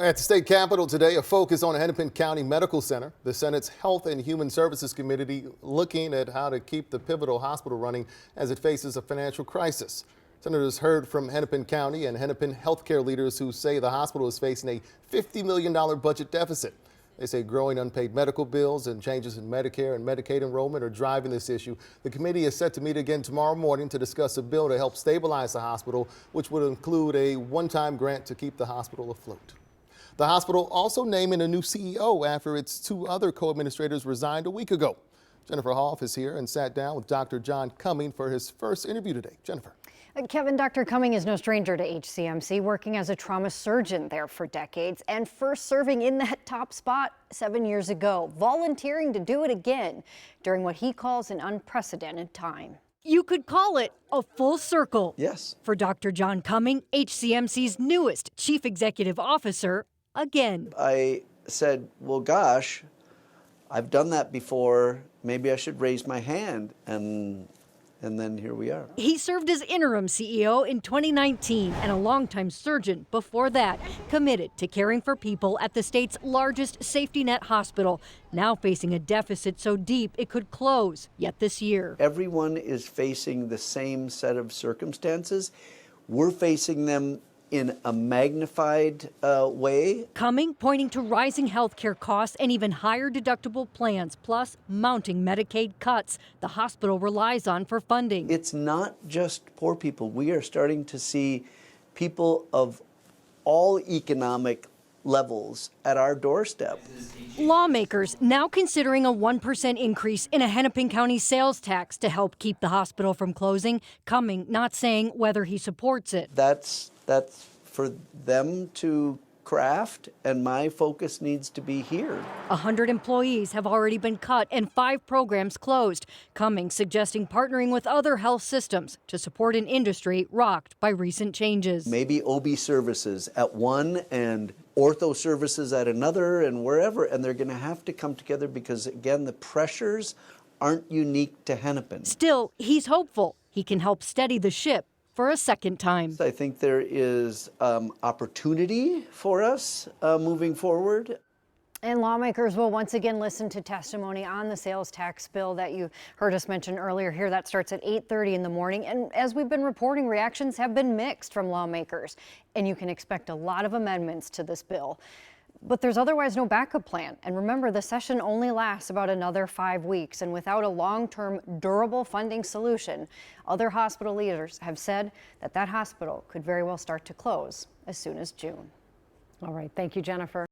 At the state capitol today, a focus on Hennepin County Medical Center. The Senate's Health and Human Services Committee looking at how to keep the pivotal hospital running as it faces a financial crisis. Senators heard from Hennepin County and Hennepin healthcare leaders who say the hospital is facing a $50 million budget deficit. They say growing unpaid medical bills and changes in Medicare and Medicaid enrollment are driving this issue. The committee is set to meet again tomorrow morning to discuss a bill to help stabilize the hospital, which would include a one-time grant to keep the hospital afloat. The hospital also naming a new CEO after its two other co-administrators resigned a week ago. Jennifer Hoff is here and sat down with Dr. John Cumming for his first interview today. Jennifer. Kevin, Dr. Cumming is no stranger to HCMC, working as a trauma surgeon there for decades and first serving in that top spot 7 years ago, volunteering to do it again during what he calls an unprecedented time. You could call it a full circle. Yes. For Dr. John Cumming, HCMC's newest chief executive officer, again. I said, well, gosh, I've done that before. Maybe I should raise my hand. And then here we are. He served as interim CEO in 2019 and a longtime surgeon before that, committed to caring for people at the state's largest safety net hospital, now facing a deficit so deep it could close yet this year. Everyone is facing the same set of circumstances. We're facing them in a magnified way. Cumming pointing to rising health care costs and even higher deductible plans, plus mounting Medicaid cuts the hospital relies on for funding. It's not just poor people. We are starting to see people of all economic levels at our doorstep. Lawmakers now considering a 1% increase in a Hennepin County sales tax to help keep the hospital from closing. Cumming not saying whether he supports it. That's for them to craft, and my focus needs to be here. 100 employees have already been cut and 5 programs closed. Cumming suggesting partnering with other health systems to support an industry rocked by recent changes. Maybe OB services at one and ortho services at another and wherever, and they're going to have to come together because, again, the pressures aren't unique to Hennepin. Still, he's hopeful he can help steady the ship for a second time. I think there is opportunity for us moving forward. And lawmakers will once again listen to testimony on the sales tax bill that you heard us mention earlier here. That starts at 8:30 in the morning. And as we've been reporting, reactions have been mixed from lawmakers. And you can expect a lot of amendments to this bill. But there's otherwise no backup plan. And remember, the session only lasts about another 5 weeks. And without a long-term, durable funding solution, other hospital leaders have said that that hospital could very well start to close as soon as June. All right. Thank you, Jennifer.